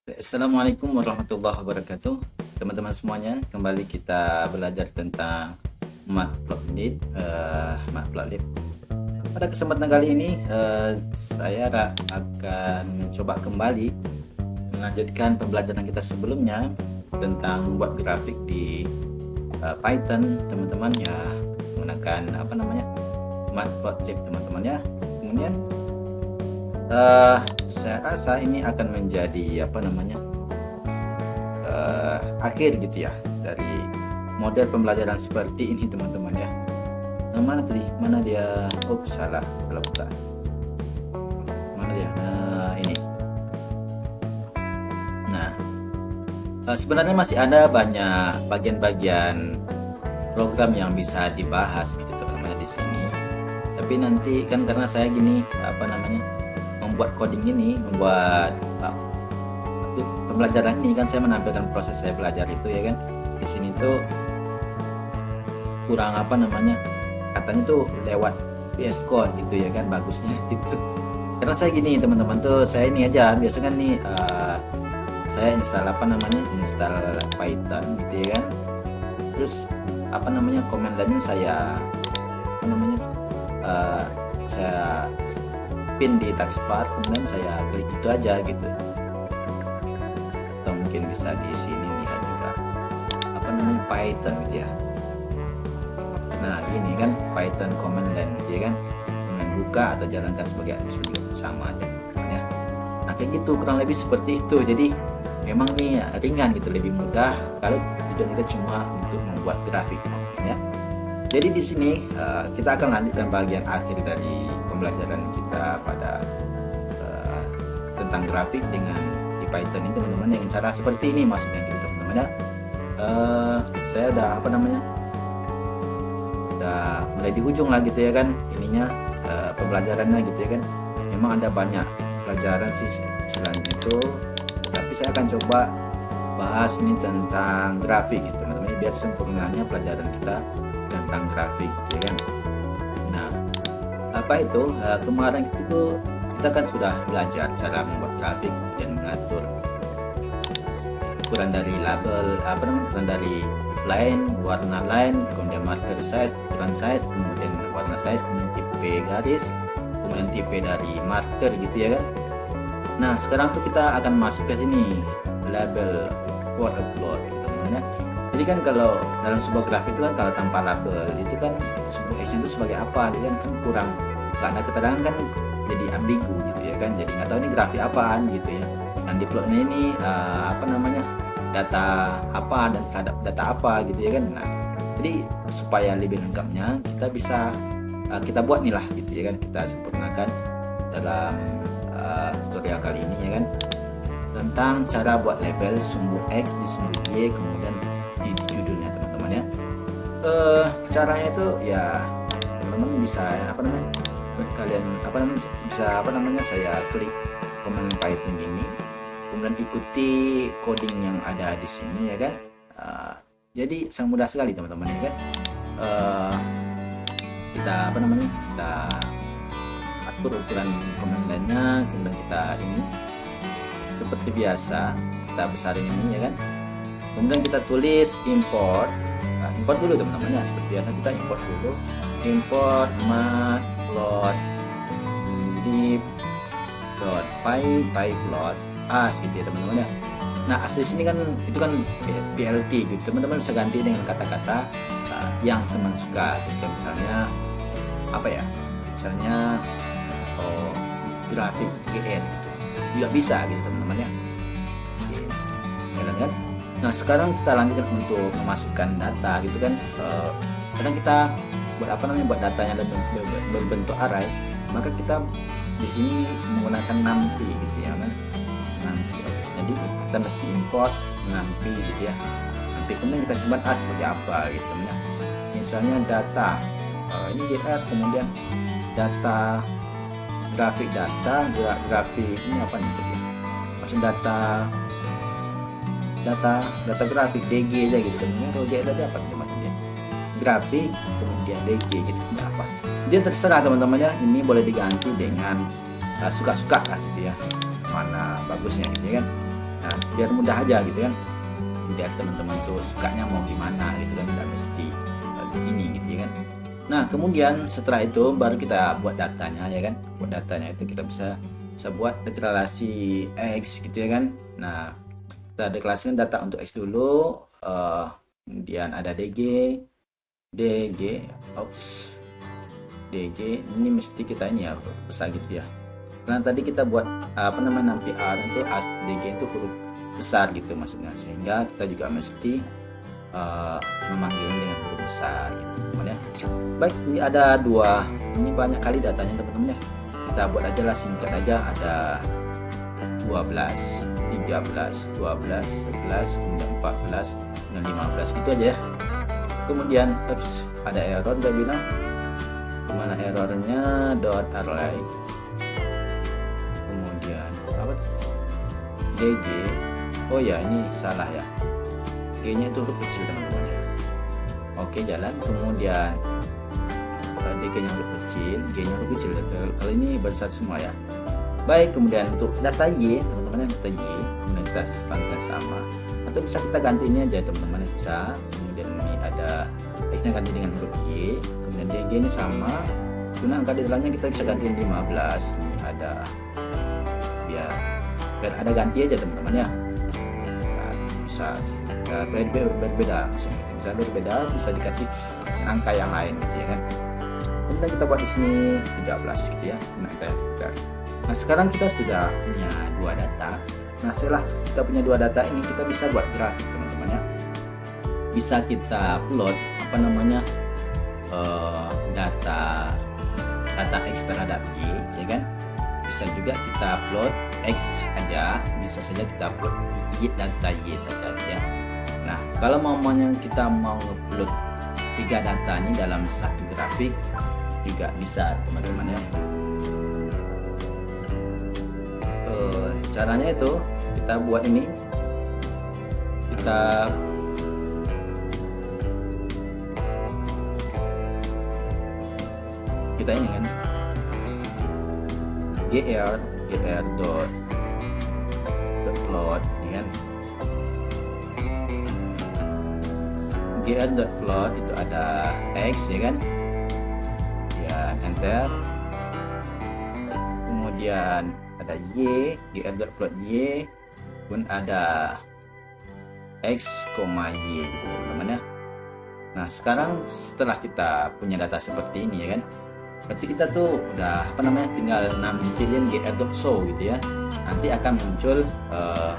Assalamualaikum warahmatullahi wabarakatuh, teman-teman semuanya. Kembali kita belajar tentang Matplotlib. Matplotlib. Pada kesempatan kali ini saya akan mencoba kembali melanjutkan pembelajaran kita sebelumnya tentang membuat grafik di Python, teman-teman ya, menggunakan Matplotlib, teman-teman ya. Kemudian saya rasa ini akan menjadi akhir gitu ya dari model pembelajaran seperti ini, teman-teman ya. Mana dia? Oh, salah buka. Mana dia? Ini. Nah, sebenarnya masih ada banyak bagian-bagian program yang bisa dibahas gitu, teman-teman, di sini. Tapi nanti kan karena saya gini, membuat coding ini, membuat pembelajaran ini kan saya menampilkan proses saya belajar itu ya kan. Di sini tuh kurang katanya tuh lewat VS Code gitu ya kan, bagusnya gitu. Karena saya gini, teman-teman, tuh saya ini aja biasa kan nih, saya install install Python gitu ya kan. Terus komandannya saya saya pin di taskbar, kemudian saya klik itu aja gitu. Atau mungkin bisa di sini lihat juga Python gitu ya. Nah, ini kan Python command line gitu ya kan, kemudian buka atau jalankan sebagai administrator, sama aja ya. Nah, kayak gitu, kurang lebih seperti itu. Jadi memang nih ringan gitu, lebih mudah kalau tujuan kita cuma untuk membuat grafik ya. Jadi di sini kita akan lanjutkan bagian akhir dari pembelajaran kita pada tentang grafik dengan di Python ini, teman-teman, dengan cara seperti ini maksudnya gitu, teman-teman ya. Saya udah udah mulai di ujung lah gitu ya kan, ininya pembelajarannya gitu ya kan. Memang ada banyak pelajaran sih selain itu, tapi saya akan coba bahas ini tentang grafik gitu, teman-teman, biar sempurnanya pelajaran kita tentang grafik gitu ya kan. Nah, kemarin itu kita kan sudah belajar cara membuat grafik dan mengatur ukuran dari label, ukuran dari line, warna line, kemudian marker size, ukuran size, kemudian warna size, kemudian tipe garis, kemudian tipe dari marker gitu ya kan. Nah, sekarang tuh kita akan masuk ke sini, label word upload gitu, teman-teman ya. Jadi kan kalau dalam sebuah grafik itu kan, kalau tanpa label itu kan sebuah isinya itu sebagai apa gitu kan kurang, nggak ada keterangan kan, jadi ambigu gitu ya kan. Jadi nggak tahu ini grafik apaan gitu ya. Dan di plotnya ini data apa dan terhadap data apa gitu ya kan. Nah, jadi supaya lebih lengkapnya kita bisa kita buat nih lah gitu ya kan, kita sempurnakan dalam tutorial kali ini ya kan, tentang cara buat label sumbu X di sumbu Y, kemudian di judulnya, teman-teman ya. Caranya itu ya teman-teman bisa kalian bisa saya klik command Python ini, kemudian ikuti coding yang ada di sini ya kan. Jadi sangat mudah sekali, teman-teman ya kan. Kita kita atur ukuran command line-nya, kemudian kita ini seperti biasa kita besarin ini ya kan. Kemudian kita tulis import. Nah, import dulu, teman-teman ya, seperti biasa kita import dulu. Import matplotlib.pyplot as gitu ya, teman-teman ya. Nah, asli sini kan itu kan PLT gitu, teman-teman bisa ganti dengan kata-kata yang teman suka gitu. Misalnya misalnya grafik GR gitu juga bisa gitu, teman-teman ya. Oke, kan. Nah, sekarang kita lanjutkan untuk memasukkan data gitu kan. Kadang kita buat datanya berbentuk array, maka kita di sini menggunakan numpy gitu ya kan. Numpy. Jadi kita mesti import numpy gitu ya. Nanti kemudian kita simpan seperti apa gitu, teman ya. Misalnya data ini GR, kemudian data grafik ini apa nih gitu ya. Maksud data grafik DG aja gitu, teman-teman. Kalau GR tadi apa gitu maksudnya? Grafik kemudian DG gitu, apa? Dia terserah, teman-teman ya. Ini boleh diganti dengan suka-suka lah gitu ya, mana bagusnya gitu ya kan. Nah, biar mudah aja gitu kan, biar teman-teman tuh sukanya mau gimana gitu kan, nggak mesti ini gitu ya kan. Nah kemudian setelah itu baru kita buat datanya ya kan. Buat datanya itu kita bisa buat deklarasi X gitu ya kan. Nah kita deklarasikan data untuk X dulu, kemudian ada DG, DG ini mesti kita ini ya besar gitu ya. Karena tadi kita buat apa namanya PR itu DG itu huruf besar gitu maksudnya, sehingga kita juga mesti memanggilnya dengan huruf besar gitu teman ya. Baik, ini ada dua, ini banyak kali datanya teman-teman ya. Kita buat aja lah, singkat aja, ada 12, 13, 12, 11, kemudian 14 dan 15 gitu aja ya. Kemudian ada error dia bilang, mana errornya .array, kemudian apa DG, oh ya ini salah ya, G nya itu huruf kecil teman-teman ya. Oke jalan, kemudian DG nya huruf kecil, G nya huruf kecil, kalau ini besar semua ya. Baik, kemudian untuk data Y teman-teman ya, data Y kemudian kita pantai sama, atau bisa kita ganti ini aja teman-teman ya, bisa. Kemudian ini ada X nya ganti dengan huruf Y, kemudian DG ini sama, guna angka di dalamnya kita bisa ganti 15. Ini ada biar ada ganti aja teman-teman ya, bisa berbeda maksudnya, bisa berbeda, bisa dikasih angka yang lain gitu ya kan. Kemudian kita buat di sini 13 gitu ya. Nah sekarang kita sudah punya dua data. Nah setelah kita punya dua data ini, kita bisa buat grafik teman-teman ya. Bisa kita upload apa namanya data X terhadap Y ya kan. Bisa juga kita upload X aja, bisa saja kita upload data Y saja ya. Nah kalau mamanya kita mau upload tiga data ini dalam satu grafik juga bisa teman-teman ya. Caranya itu kita buat ini, kita ini kan gr dot plot ya kan, gr dot plot itu ada X ya kan, ya enter, kemudian ada Y, gr.plot Y, pun ada X, Y gitu teman-teman ya. Nah sekarang setelah kita punya data seperti ini ya kan, berarti kita tuh udah apa namanya tinggal nampilin gr.show gitu ya. Nanti akan muncul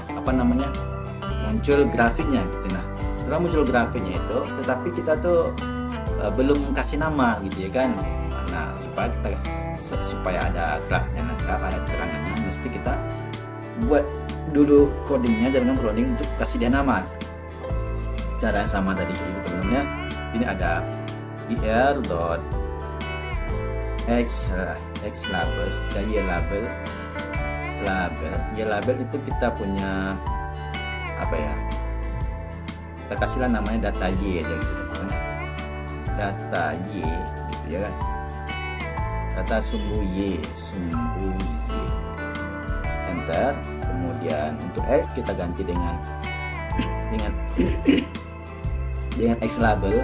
apa namanya, muncul grafiknya gitu. Nah setelah muncul grafiknya itu, tetapi kita tuh belum kasih nama gitu ya kan. Nah supaya ada grafiknya lengkap, ada keterangannya, mesti kita buat dulu codingnya, jangan coding untuk kasih dia nama. Cara yang sama tadi gitu teman-teman ya. Ini ada gr.x label, kita y label itu kita punya apa ya, kita kasihlah namanya data y aja gitu teman-teman, data y gitu ya kan, data sumbu y, enter. Kemudian untuk X kita ganti dengan X label,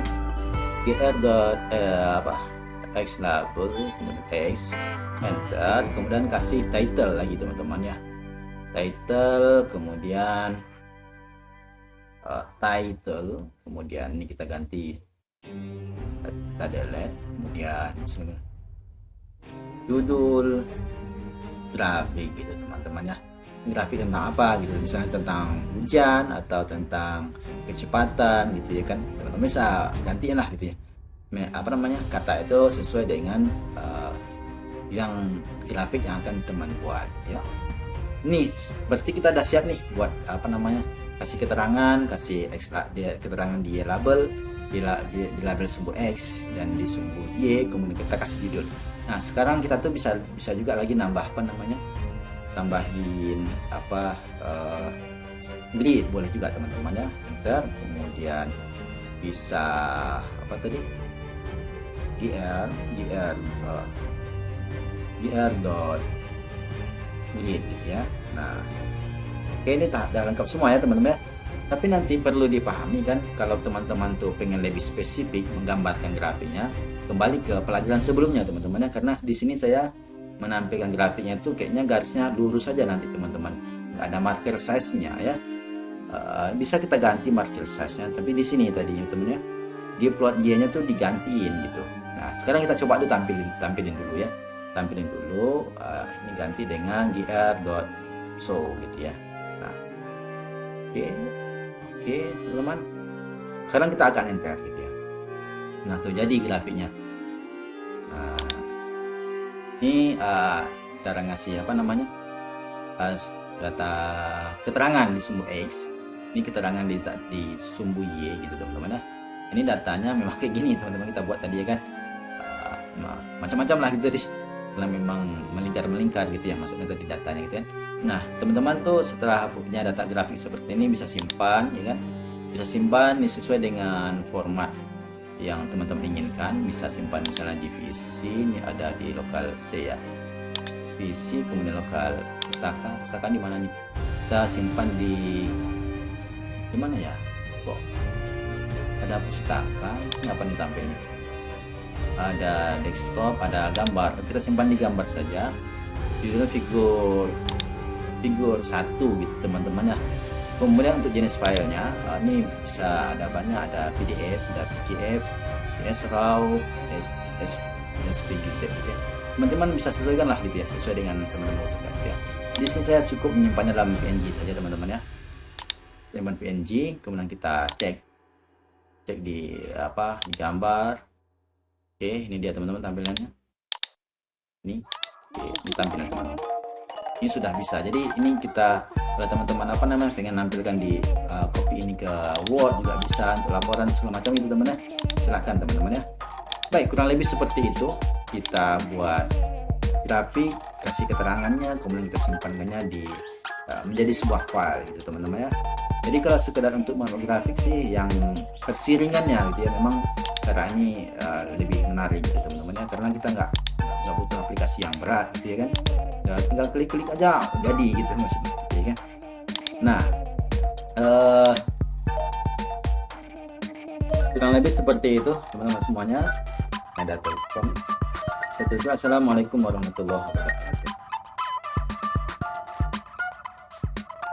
X label, kemudian X, enter, kemudian kasih title lagi teman-teman ya, title, kemudian title, kemudian ini kita ganti, kita delete, kemudian judul grafik gitu teman-teman ya. Grafik tentang apa gitu, misalnya tentang hujan atau tentang kecepatan gitu ya kan, teman-teman bisa gantiin lah gitu ya, apa namanya, kata itu sesuai dengan yang grafik yang akan teman buat ya. Nih berarti kita udah siap nih buat apa namanya, kasih keterangan, kasih keterangan di label, di label sumbu X dan di sumbu Y, kemudian kita kasih judul. Nah sekarang kita tuh bisa juga lagi nambah apa namanya, tambahin apa grid boleh juga teman-teman ya, enter, kemudian bisa apa tadi, gr dot grid gitu ya. Nah Oke, ini udah lengkap semua ya teman-teman ya. Tapi nanti perlu dipahami kan, kalau teman-teman tuh pengen lebih spesifik menggambarkan grafiknya, kembali ke pelajaran sebelumnya teman-teman ya, karena di sini saya menampilkan grafiknya tuh kayaknya garisnya lurus saja nanti teman-teman, nggak ada marker size-nya ya. Bisa kita ganti marker size-nya, tapi di sini tadi teman-teman ya, di plot Y-nya tuh digantiin gitu. Nah, sekarang kita coba dulu tampilin dulu ya. Tampilin dulu, ini ganti dengan gr.show gitu ya. Nah, oke teman-teman. Sekarang kita akan enter gitu ya. Nah, tuh jadi grafiknya. Nah, ini cara ngasih apa namanya, data keterangan di sumbu X, ini keterangan di sumbu Y gitu teman-teman ya. Ini datanya memang kayak gini teman-teman, kita buat tadi ya kan, macam-macam lah gitu tadi, karena memang melingkar gitu ya maksudnya tadi datanya gitu kan. Nah teman-teman tuh setelah punya data grafik seperti ini bisa simpan ya kan, bisa simpan sesuai dengan format yang teman-teman inginkan. Bisa simpan misalnya di PC, ini ada di lokal C ya, PC, kemudian lokal pustaka di mana nih, kita simpan di mana ya, kok ada pustaka, ini apa nih tampilnya, ada desktop, ada gambar, kita simpan di gambar saja, judulnya figur 1 gitu teman-teman ya. Kemudian untuk jenis filenya, ini bisa ada banyak, ada PDF, ada PDF, PS RAW, SPGZ gitu ya. Teman-teman bisa sesuaikan lah gitu ya, sesuai dengan teman-teman butuhkan gitu ya. Di sini saya cukup menyimpannya dalam PNG saja teman-teman ya, simpan PNG, kemudian kita cek di gambar. Oke, ini dia teman-teman tampilannya. Ini tampilan teman-teman. Ini sudah bisa. Jadi ini kita, kalau teman-teman pengen nampilkan di copy ini ke Word juga bisa, untuk laporan segala macam itu teman-teman ya. Silahkan teman-teman ya. Baik, kurang lebih seperti itu. Kita buat grafik, kasih keterangannya, kemudian kita simpannya di menjadi sebuah file gitu teman-teman ya. Jadi kalau sekedar untuk membuat grafik sih yang versi ringannya gitu ya, memang cara ini lebih menarik gitu teman-teman ya, karena kita nggak butuh aplikasi yang berat gitu ya kan, tinggal klik-klik aja jadi gitu maksudnya gitu ya kan. Nah kurang lebih seperti itu teman-teman semuanya. Ada telepon. Assalamualaikum warahmatullahi wabarakatuh.